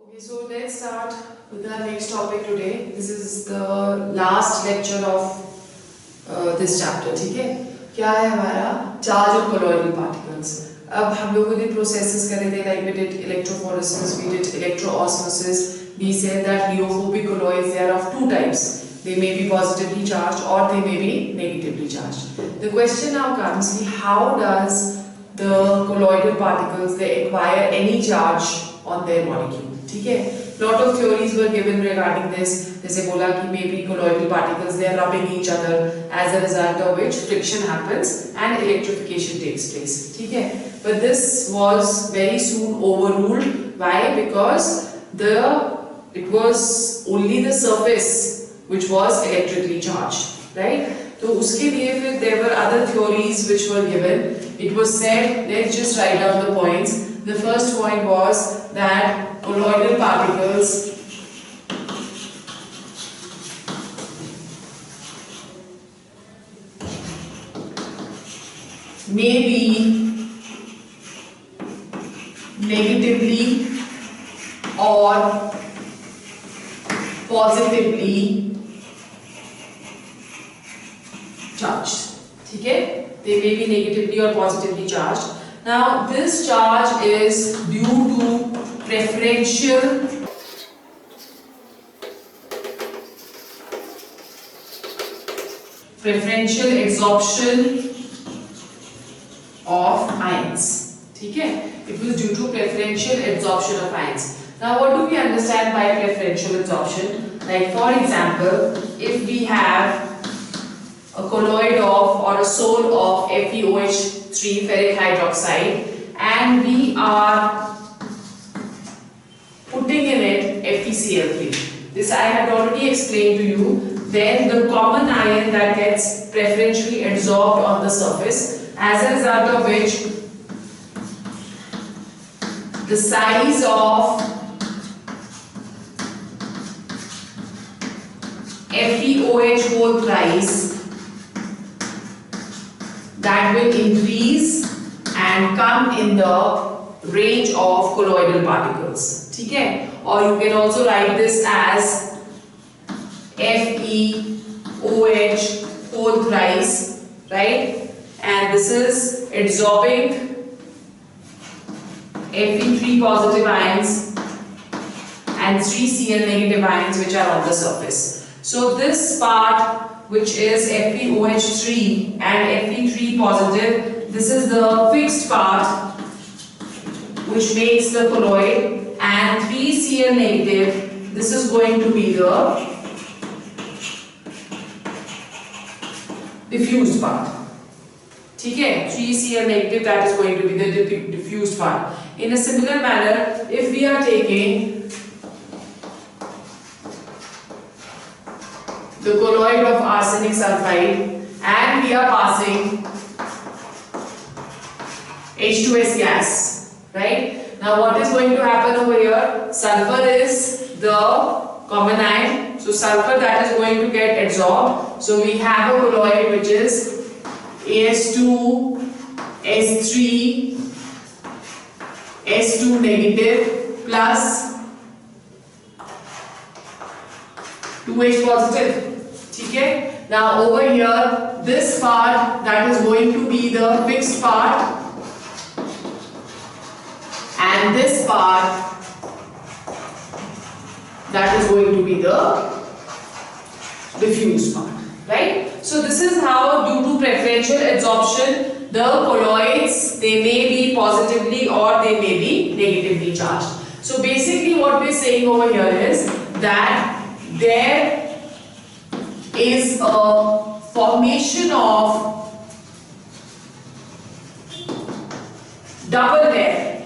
Okay, so let's start with our next topic today. This is the last lecture of this chapter. ठीक है? क्या है हमारा charge of colloidal particles. अब हम लोगों ने processes करे थे, like we did electrophoresis, we did electroosmosis. We said that neophobic colloids, they are of two types. They may be positively charged or they may be negatively charged. The question now comes, how does the colloidal particles they acquire any charge on their molecule? ठीक है? Lot of theories were given regarding this. जैसे बोला कि maybe colloidal particles they are rubbing each other, as a result of which friction happens and electrification takes place. ठीक है? But this was very soon overruled. Why? Because it was only the surface which was electrically charged, right? तो उसके लिए फिर there were other theories which were given. It was said, let's just write down the points. The first point was that colloidal particles may be negatively or positively charged. ठीक है? They may be negatively or positively charged. Now this charge is due to preferential absorption of ions. ठीक है? It was due to preferential absorption of ions. Now what do we understand by preferential absorption? Like for example, if we have a colloid of or a sol of FeOH3 ferric hydroxide and we are putting in it FeCl3. This I had already explained to you. Then the common ion that gets preferentially absorbed on the surface, as a result of which the size of FeOH whole thrice that will increase and come in the range of colloidal particles. ठीक है? Or you can also write this as FeOH whole thrice, right? And this is absorbing Fe3 positive ions and 3 Cl negative ions which are on the surface. So this part which is FeOH3 and Fe3 positive, this is the fixed part which makes the colloid, and 3 Cl negative, this is going to be the diffused part. ठीक है? 3 Cl negative, that is going to be the diffused part. In a similar manner, if we are taking the colloid of arsenic sulfide and we are passing H2S gas, right? Now what is going to happen over here? Sulfur is the common ion, so sulfur that is going to get absorbed. So we have a colloid which is As2, S3, S2 negative plus 2H positive. ठीक है? Now over here, this part that is going to be the fixed part, and this part that is going to be the diffused part, right? So this is how, due to preferential absorption, the colloids they may be positively or they may be negatively charged. So basically what we are saying over here is that there is a formation of double layer.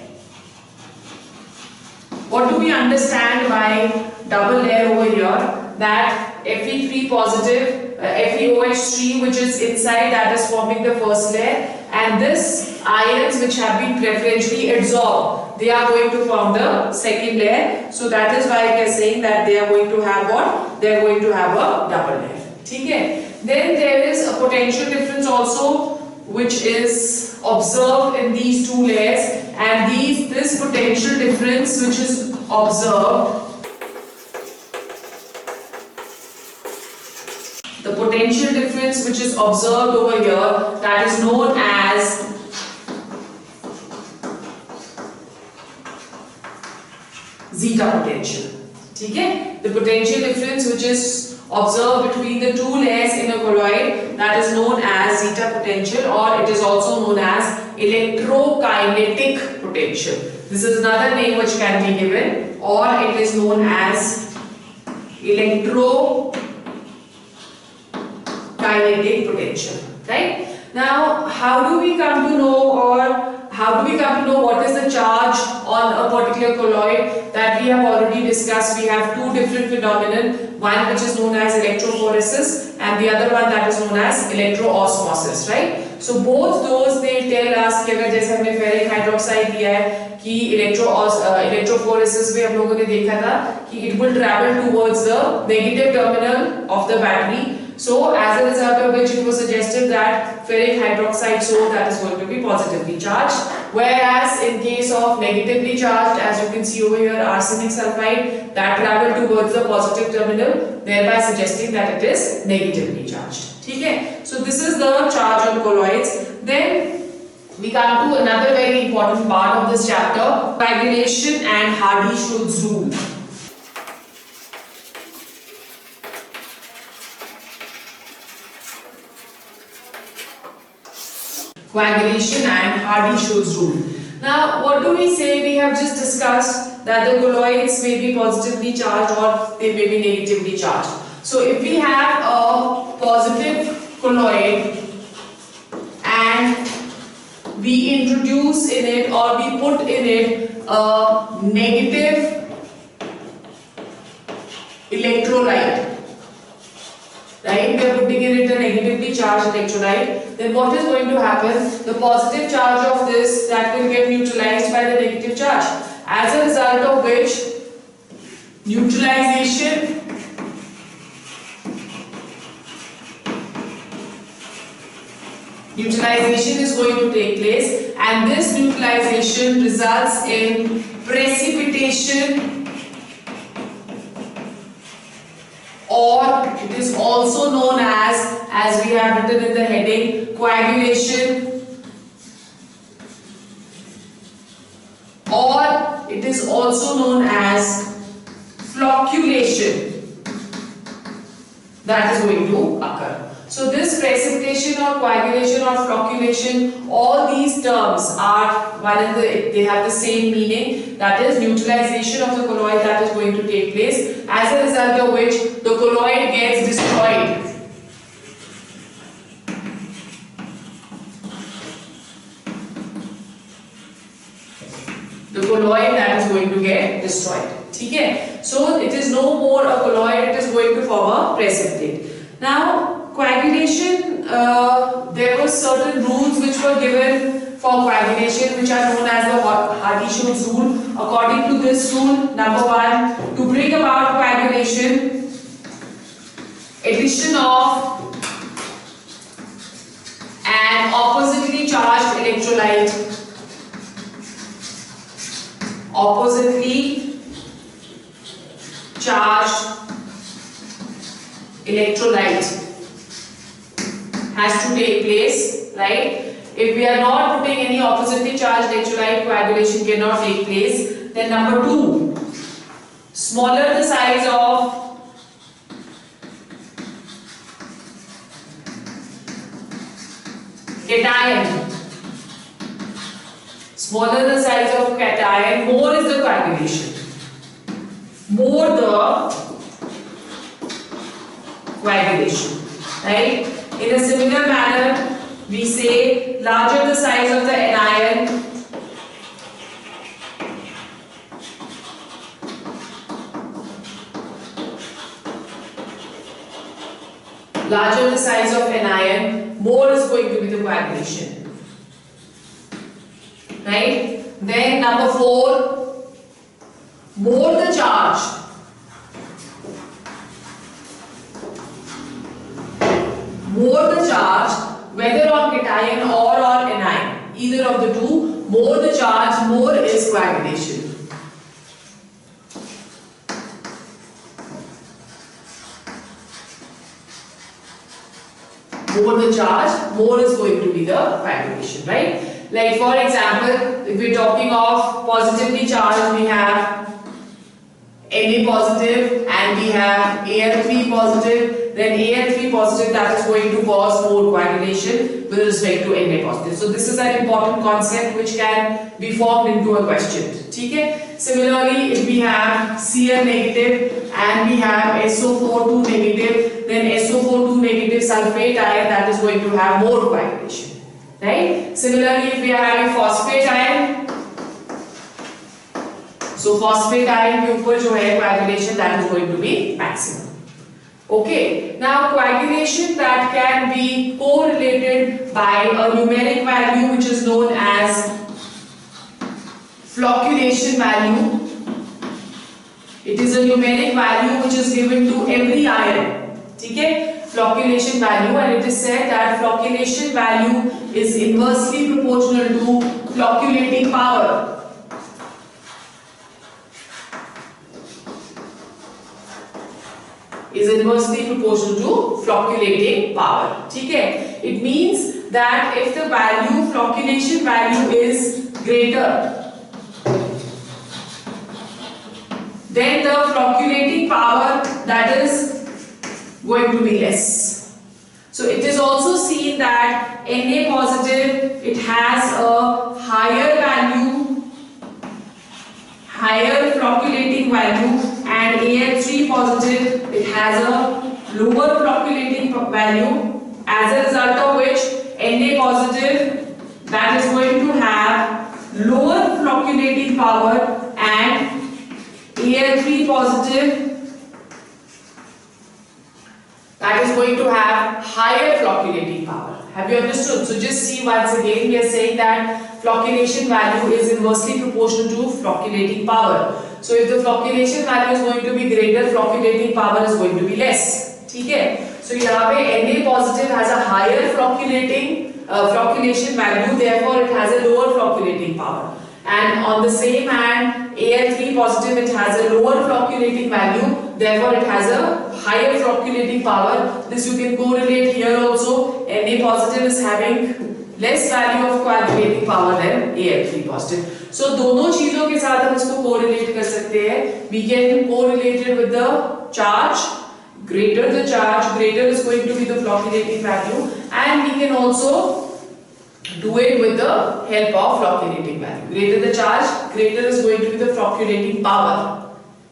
What do we understand by double layer over here? That Fe3 positive, FeOH3 which is inside, that is forming the first layer, and this ions which have been preferentially absorbed, they are going to form the second layer. So that is why we are saying that they are going to have what? They are going to have a double layer. ठीक है? Then there is a potential difference also which is observed in these two layers, and this potential difference which is observed, the potential difference which is observed over here, that is known as zeta potential. ठीक है? The potential difference which is observed between the two layers in a colloid, that is known as zeta potential, or it is also known as electrokinetic potential. This is another name which can be given, or it is known as electrokinetic potential. Right? Now, how do we come to know, what is the charge on a particular colloid? That we have already discussed. We have two different phenomena, one which is known as electrophoresis and the other one that is known as electroosmosis, right? So both those they tell us कि अगर जैसे हमने ferric hydroxide दिया है कि electrophoresis में हम लोगों ने देखा था कि it will travel towards the negative terminal of the battery. So as a result of which it was suggested that ferric hydroxide soap that is going to be positively charged, whereas in case of negatively charged, as you can see over here, arsenic sulfide, that travel towards the positive terminal, thereby suggesting that it is negatively charged. Okay? So this is the charge on colloids. Then we come to another very important part of this chapter, coagulation and Hardy-Schulze rule. Coagulation and Hardy-Schulze rule. Now, what do we say? We have just discussed that the colloids may be positively charged or they may be negatively charged. So, if we have a positive colloid and we introduce in it or we put in it a negative electrolyte, right? We are putting in it a negatively charged electrolyte. Then what is going to happen? The positive charge of this that will get neutralized by the negative charge. As a result of which neutralization is going to take place, and this neutralization results in precipitation, or it is also known as we have written in the heading, coagulation, or it is also known as flocculation that is going to occur. So this precipitation or coagulation or flocculation, all these terms are they have the same meaning, that is neutralization of the colloid that is going to take place, as a result of which the colloid gets destroyed. The colloid that is going to get destroyed. Okay? So it is no more a colloid, it is going to form a precipitate. Now, coagulation, there were certain rules which were given for coagulation which are known as the Hardy-Schulze rule. According to this rule, number one, to bring about coagulation, addition of an oppositely charged electrolyte, has to take place, right? If we are not putting any oppositely charged electrolyte, coagulation cannot take place. Then number two, smaller the size of cation, smaller the size of cation, more is the coagulation. More the coagulation, right? In a similar manner, we say larger the size of the anion, more is going to be the coagulation, right? Then number four, more the charge, whether on cation or on anion, either of the two, more the charge, more is coagulation. more the charge, more is going to be the coagulation, right? Like for example, if we're talking of positively charged, we have Na positive and we have Al3 positive, then Al3 positive, that is going to cause more coagulation with respect to Na positive. So this is an important concept which can be formed into a question. Okay? Similarly, if we have Cl negative and we have SO4 2 negative, then SO4 2 negative sulfate ion, that is going to have more coagulation. Right? Similarly, if we are having phosphate ion, so phosphate ion के ऊपर जो है coagulation, that is going to be maximum. Okay. Now coagulation that can be correlated by a numeric value which is known as flocculation value. It is a numeric value which is given to every ion. Okay? Flocculation value, and it is said that flocculation value is inversely proportional to flocculating power. Is inversely proportional to flocculating power. Okay? It means that if the value, flocculation value is greater, then the flocculating power, that is going to be less. So it is also seen that Na positive, it has a higher value, higher flocculating value, and Al3 positive, it has a lower flocculating value, as a result of which Na positive, that is going to have lower flocculating power, and Al3 positive, that is going to have higher flocculating power. Have you understood? So just see once again, we are saying that flocculation value is inversely proportional to flocculating power. So if the flocculation value is going to be greater, flocculating power is going to be less. Okay? So यहाँ पे Na positive has a higher flocculation value, therefore it has a lower flocculating power. And on the same hand, Al3 positive, it has a lower flocculating value, therefore it has a higher flocculating power. This you can correlate here also. Na positive is having less value of coagulating power than Al3 positive. So दोनों चीजों के साथ हम इसको correlate कर सकते हैं. We can correlate it with the charge. Greater the charge, greater is going to be the flocculating value, and we can also do it with the help of flocculating value. Greater the charge, greater is going to be the flocculating power.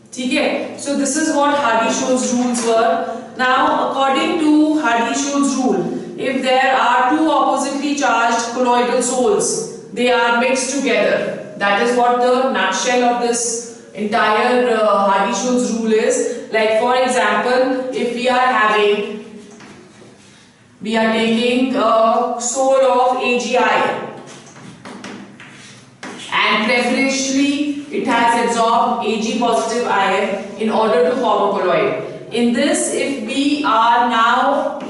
Okay? So this is what Hardy-Schulze rules were. Now, according to Hardy-Schulze rule, if there are two oppositely charged colloidal sols, they are mixed together. That is what the nutshell of this entire Hardy-Schulze rule is. Like for example, if we are taking a sol of AgI, and preferentially it has absorbed Ag positive ion in order to form a colloid. In this, if we are now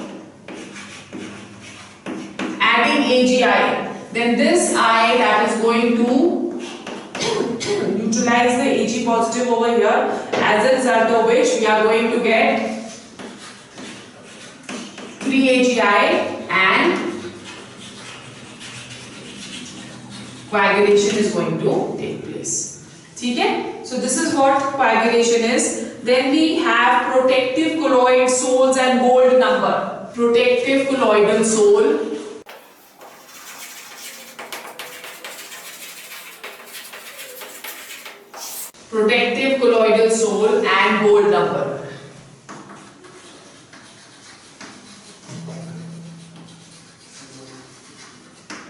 adding AgI, then this I that is going to neutralize the Ag positive over here, as a result of which we are going to get 3AgI and coagulation is going to take place. Okay? So this is what coagulation is. Then we have protective colloid sols and gold number. Protective colloidal sol. Protective colloidal sol and gold number.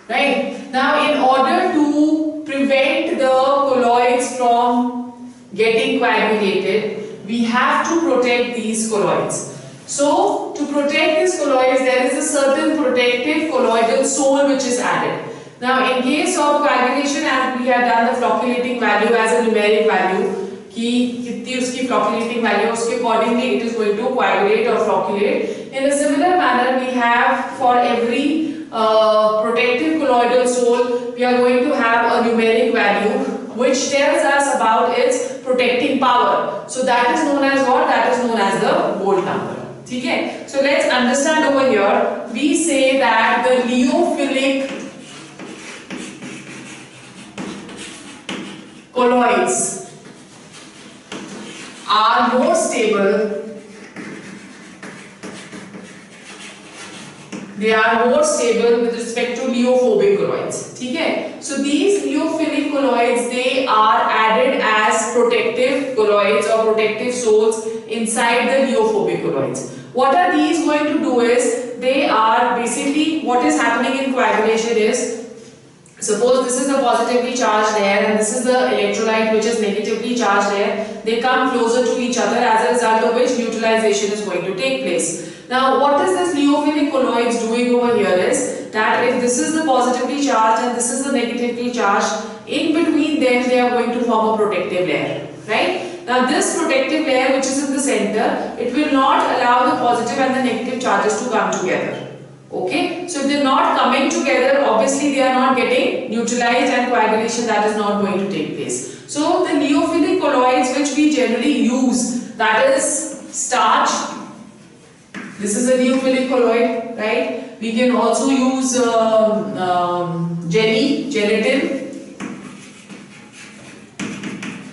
Right? Now, in order to prevent the colloids from getting coagulated, we have to protect these colloids. So, to protect these colloids, there is a certain protective colloidal sol which is added. Now, in case of coagulation, as we had done the flocculating value as a numeric value, कि कितनी उसकी flocculating value, उसके accordingly it is going to coagulate or flocculate. In a similar manner, we have for every protective colloidal sol, we are going to have a numeric value which tells us about its protecting power. So that is known as what? That is known as the gold number. ठीक है? So let's understand over here. We say that the lipophilic colloids are more stable. They are more stable with respect to liophobic colloids. ठीक है? So these lipophilic colloids, they are added as protective colloids or protective salts inside the liophobic colloids. What are these going to do is, they are basically, what is happening in coagulation is, suppose this is the positively charged air and this is the electrolyte which is negatively charged air. They come closer to each other, as a result of which neutralization is going to take place. Now what is this lipophilic colloids doing over here is that if this is the positively charged and this is the negatively charged, in between them they are going to form a protective layer, right? Now this protective layer which is in the center, it will not allow the positive and the negative charges to come together. Okay, so if they are not coming together, obviously they are not getting neutralized and coagulation, that is not going to take place. So the lipophilic colloids which we generally use, that is starch. This is a lipophilic colloid, right? We can also use gelatin.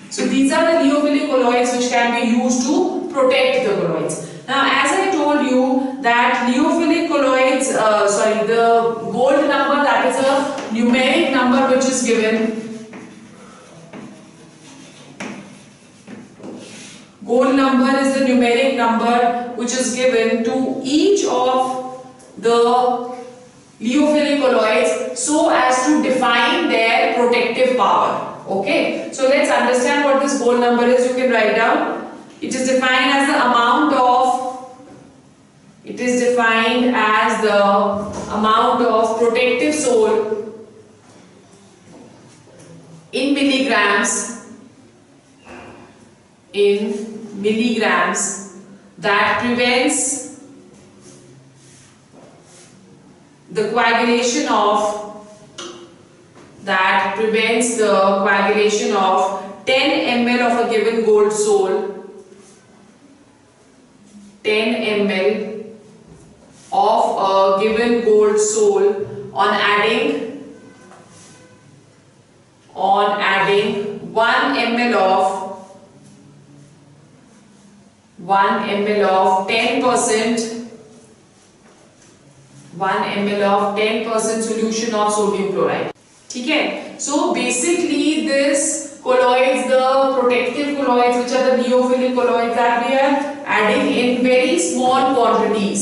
So these are the lipophilic colloids which can be used to protect the colloids. Now as I told you that lipophilic colloids, the gold number, that is a numeric number which is given. Gold number is the numeric number which is given to each of the lipophilic colloids so as to define their protective power. Okay, so let's understand what this gold number is. You can write down. It is defined as the amount of protective salt in milligrams that prevents the coagulation of 10 ml of a given gold salt, 10 ml of a given gold salt on adding 1 ml of 10% solution of sodium chloride. ठीक है? So basically this colloids, the protective colloids which are the lipophilic colloids, that we are adding in very small quantities.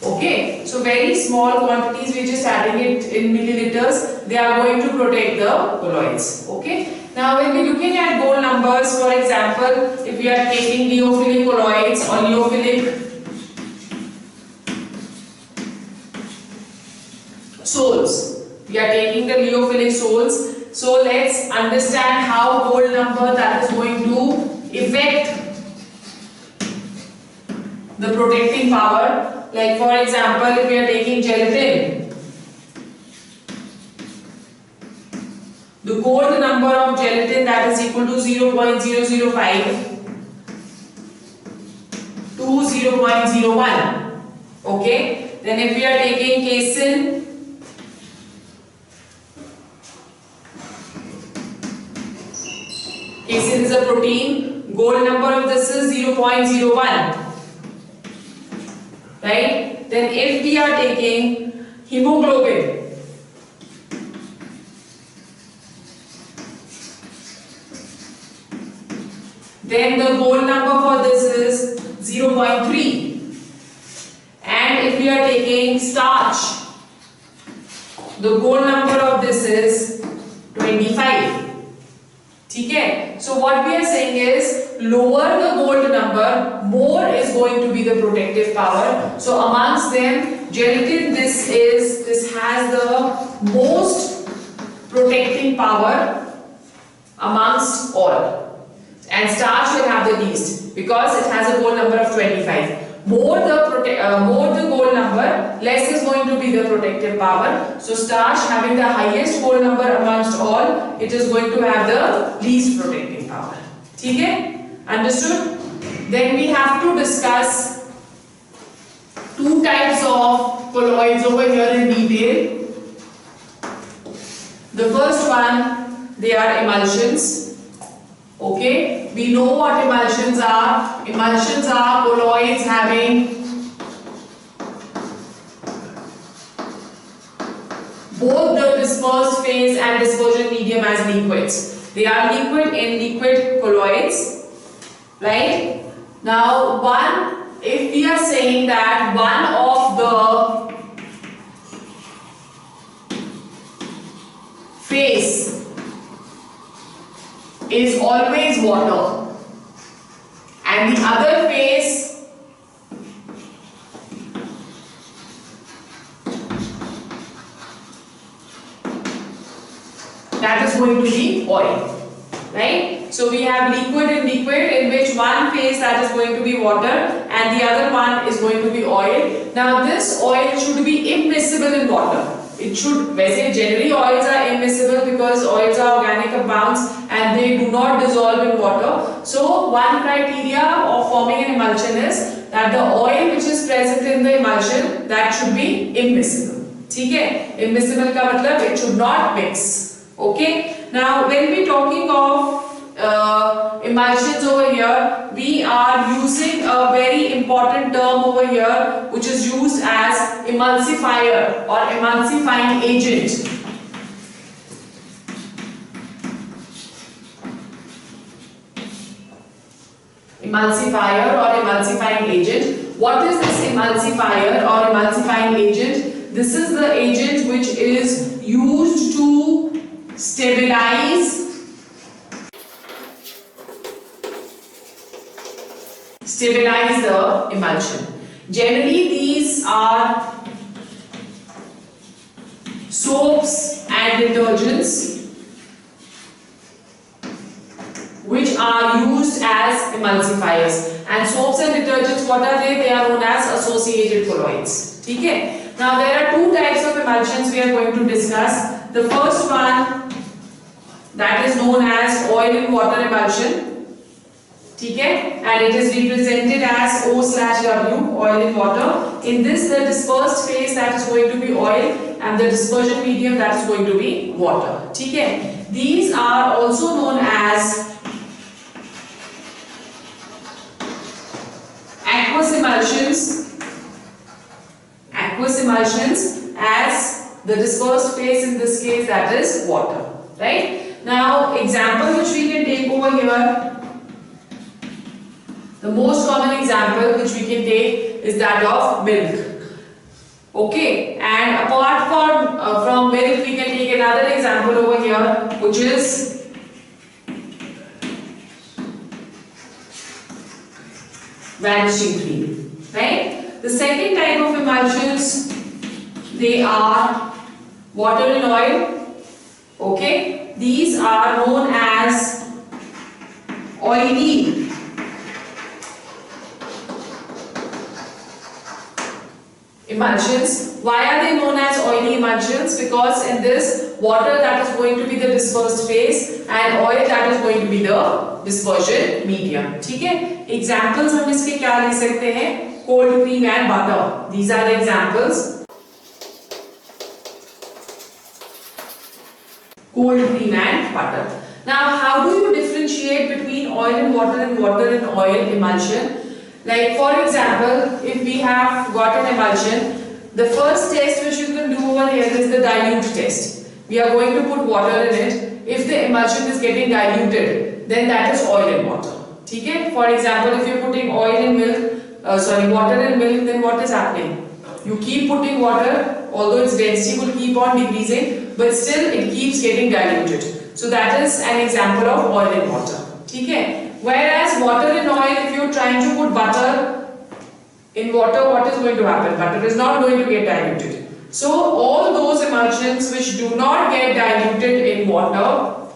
Okay, so very small quantities, we are just adding it in milliliters. They are going to protect the colloids. Okay. Now when we are looking at gold numbers, for example, if we are taking lipophilic colloids or lipophilic salts, we are taking the lipophilic salts. So let's understand how gold number that is going to affect the protecting power. Like for example, if we are taking gelatin, the gold number of gelatin, that is equal to 0.005 to 0.01. Okay. Then if we are taking casein, casein is a protein, gold number of this is 0.01. Right? Then if we are taking hemoglobin, then the gold number for this is 0.3. And if we are taking starch, the gold number of this is 25. Okay? So what we are saying is, lower the gold number, more is going to be the protective power. So amongst them, gelatin, this has the most protecting power amongst all, and starch will have the least because it has a gold number of 25. More the gold number, less is going to be the protective power. So starch, having the highest gold number amongst all, it is going to have the least protecting power. Okay? Understood? Then we have to discuss two types of colloids over here in detail. The first one, they are emulsions. Okay, we know what emulsions are. Emulsions are colloids having both the dispersed phase and dispersion medium as liquids. They are liquid in liquid colloids, right? Now, if we are saying that one of the phase is always water and the other phase that is going to be oil, right? So we have liquid in liquid in which one phase that is going to be water and the other one is going to be oil. Now this oil should be immiscible in water. It should, वैसे generally oils are immiscible because oils are organic compounds and they do not dissolve in water. So one criteria of forming an emulsion is that the oil which is present in the emulsion that should be immiscible. ठीक है? Immiscible का मतलब it should not mix. Okay. Now when we talking of emulsions over here, we are using a very important term over here which is used as emulsifier or emulsifying agent. Emulsifier or emulsifying agent. What is this emulsifier or emulsifying agent? This is the agent which is used to stabilize the emulsion. Generally these are soaps and detergents which are used as emulsifiers, and soaps and detergents, what are they? They are known as associated colloids. Okay? Now there are two types of emulsions we are going to discuss. The first one, that is known as oil in water emulsion. Okay? And it is represented as O/W, oil in water. In this, the dispersed phase that is going to be oil and the dispersion medium that is going to be water. Okay? These are also known as aqueous emulsions. Aqueous emulsions, as the dispersed phase in this case that is water. Right? Now, example which we can take over here. The most common example which we can take is that of milk. Okay, and apart from milk, we can take another example over here, which is vanishing cream. Right? The second type of emulsions, they are water and oil. Okay, these are known as oily emulsions. Why are they known as oily emulsions? Because in this, water that is going to be the dispersed phase and oil that is going to be the dispersion medium. ठीक है? Examples हम इसके क्या ले सकते हैं? Cold cream and butter. These are the examples. Cold cream and butter. Now, how do you differentiate between oil and water and oil emulsion? Like for example, if we have got an emulsion, the first test which you can do over here is the dilute test. We are going to put water in it. If the emulsion is getting diluted, then that is oil and water. Okay? For example, if you are putting water in milk, then what is happening? You keep putting water, although its density will keep on decreasing, but still it keeps getting diluted. So that is an example of oil and water. Okay? Whereas water and oil, if you are trying to put butter in water, what is going to happen? Butter is not going to get diluted. So all those emulsions which do not get diluted in water,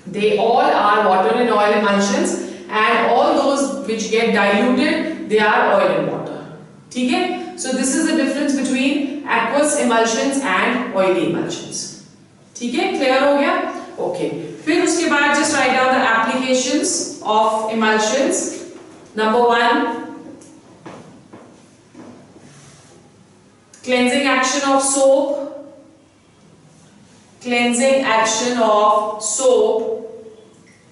they all are water and oil emulsions, and all those which get diluted, they are oil and water. Okay? So this is the difference between aqueous emulsions and oily emulsions. Okay? Clear हो गया? Okay. फिर उसके बाद just write down the applications of emulsions. Number 1, Cleansing action of soap. Cleansing action of soap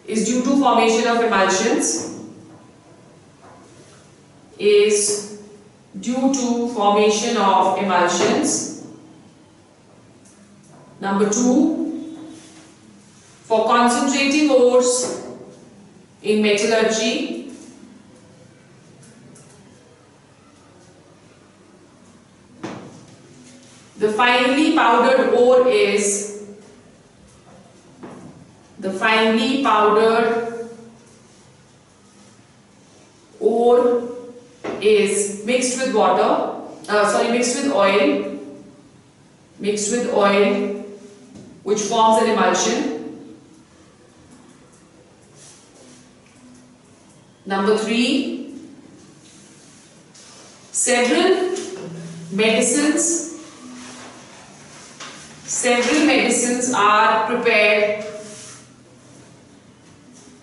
is due to formation of emulsions. Is due to formation of emulsions. Number 2, for concentrating ores in metallurgy, the finely powdered ore is mixed with water, mixed with oil, which forms an emulsion. Number 3, several medicines are prepared.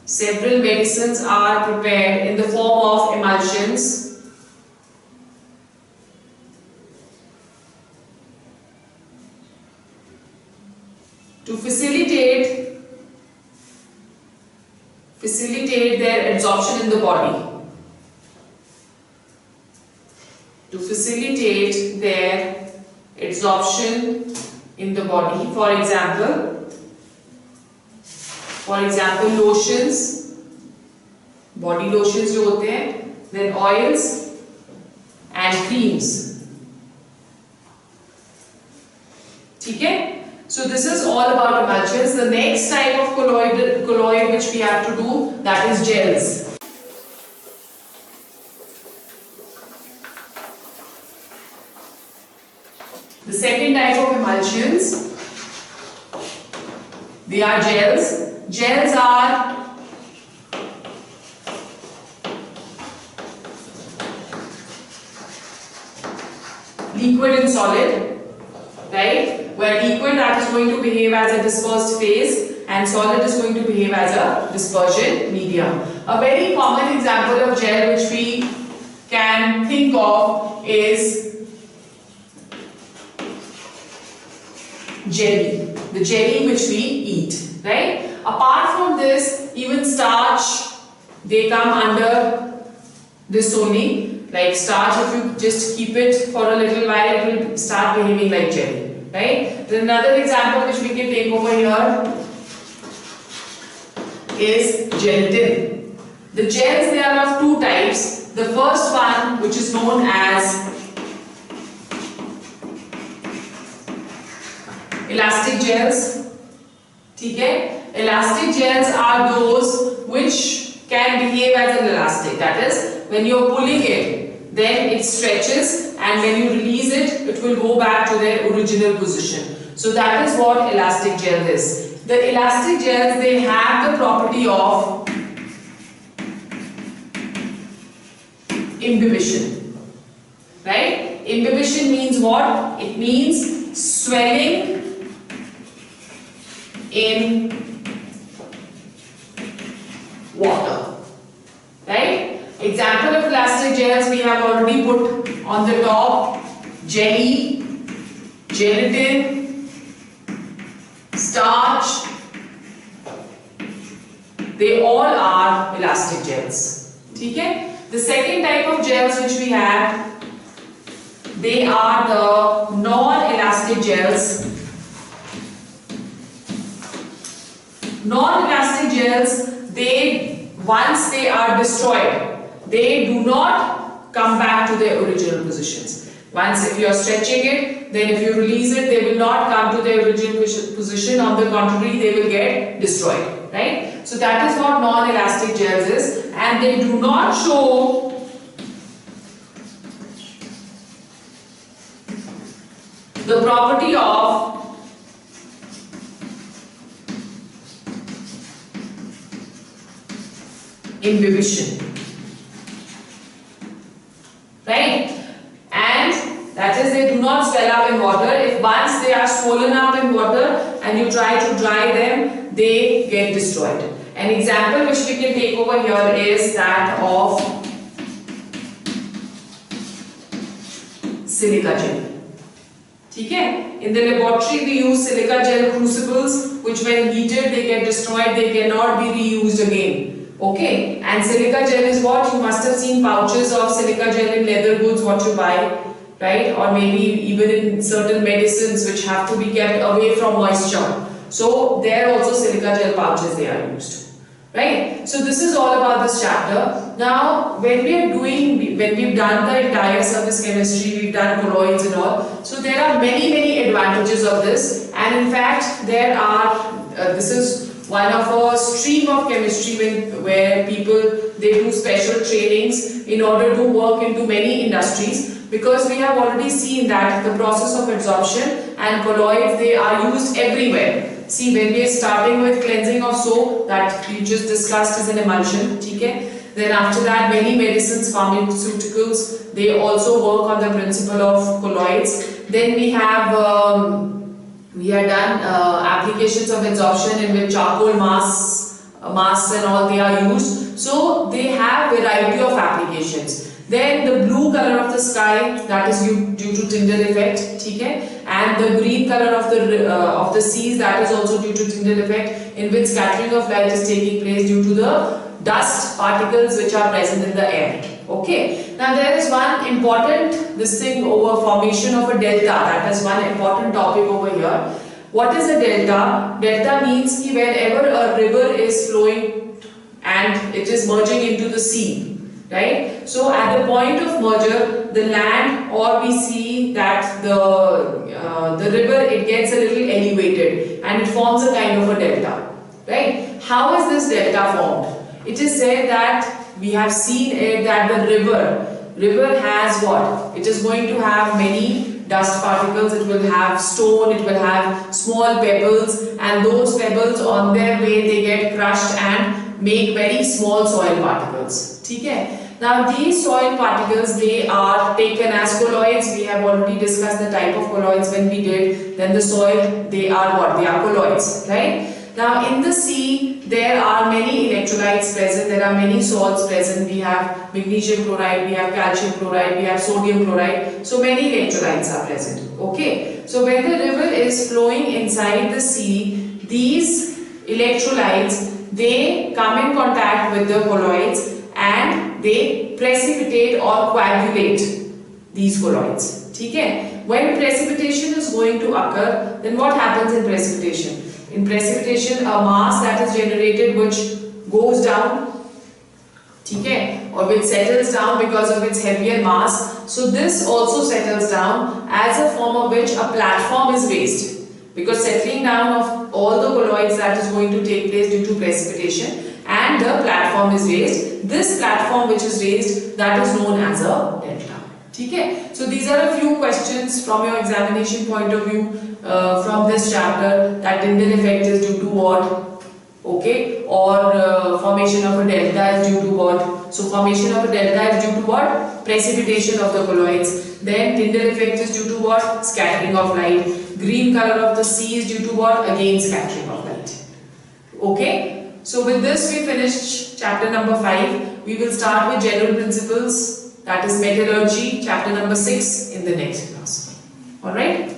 Several medicines are prepared in the form of emulsions. To facilitate their absorption in the body. To facilitate their absorption in the body. For example, lotions, body lotions जो होते हैं, then oils and creams. ठीक है? So this is all about emulsions. The next type of colloid which we have to do, that is gels. The second type of emulsions, they are gels. Gels are liquid and solid, right? Where liquid, that is going to behave as a dispersed phase, and solid is going to behave as a dispersion medium. A very common example of gel which we can think of is jelly, the jelly which we eat, right? Apart from this, even starch, they come under this only. Like starch, if you just keep it for a little while, it will start behaving like jelly. Right? Then another example which we can take over here is gelatin. The gels, they are of two types. The first one, which is known as elastic gels. Okay? Elastic gels are those which can behave as an elastic. That is, when you are pulling it, then it stretches, and when you release it, it will go back to their original position. So that is what elastic gel is. The elastic gels, they have the property of imbibition. Right? Imbibition means what? It means swelling in water. Right? Example of elastic gels we have already put on the top: jelly, gelatin, starch. They all are elastic gels. Okay? The second type of gels which we have, they are the non-elastic gels. Non-elastic gels, once they are destroyed, they do not come back to their original positions. Once, if you are stretching it, then if you release it, they will not come to their original position. On the contrary, they will get destroyed. Right? So that is what non-elastic gels is, and they do not show the property of imbibition. Right? And that is, they do not swell up in water. If once they are swollen up in water and you try to dry them, they get destroyed. An example which we can take over here is that of silica gel. ठीक है? In the laboratory we use silica gel crucibles which when heated they get destroyed, they cannot be reused again. Okay? And silica gel is what? You must have seen pouches of silica gel in leather goods what you buy, right? Or maybe even in certain medicines which have to be kept away from moisture. So there also silica gel pouches they are used. Right? So this is all about this chapter. Now when we've done the entire surface chemistry, we've done colloids and all. So there are many advantages of this, and in fact there are, this is one of a stream of chemistry where people, they do special trainings in order to work into many industries, because we have already seen that the process of adsorption and colloids, they are used everywhere. See, when we are starting with cleansing of soap, that we just discussed is an emulsion, okay? Then after that, many medicines, pharmaceuticals, they also work on the principle of colloids. Then we have done applications of adsorption in which charcoal masks and all they are used. So they have variety of applications. Then the blue color of the sky, that is due to Tyndall effect, okay? And the green color of the seas, that is also due to Tyndall effect, in which scattering of light is taking place due to the dust particles which are present in the air. Okay. Now there is one important thing over formation of a delta. That is one important topic over here. What is a delta? Delta means that whenever a river is flowing and it is merging into the sea. Right? So at the point of merger, the land, or we see that the river, it gets a little elevated and it forms a kind of a delta. Right? How is this delta formed? It is said that we have seen it that the river has what? It is going to have many dust particles, it will have stone, it will have small pebbles, and those pebbles on their way they get crushed and make very small soil particles. Okay? Now these soil particles, they are taken as colloids. We have already discussed the type of colloids when we did. Then the soil, they are what? They are colloids, right? Now in the sea, there are many electrolytes present, there are many salts present. We have magnesium chloride, we have calcium chloride, we have sodium chloride. So many electrolytes are present. Okay. So when the river is flowing inside the sea, these electrolytes, they come in contact with the colloids and they precipitate or coagulate these colloids. Okay? When precipitation is going to occur, then what happens in precipitation? In precipitation, a mass that is generated which goes down, okay, or which settles down because of its heavier mass. So this also settles down, as a form of which a platform is raised. Because settling down of all the colloids that is going to take place due to precipitation, and the platform is raised. This platform which is raised, that is known as a delta. Okay? So these are a few questions from your examination point of view from this chapter, that Tyndall effect is due to what? Okay? Or formation of a delta is due to what? So formation of a delta is due to what? Precipitation of the colloids. Then Tyndall effect is due to what? Scattering of light. Green color of the sea is due to what? Again scattering of light. Okay? So with this we finished chapter number 5. We will start with general principles, that is metallurgy, chapter number 6 in the next class. Alright?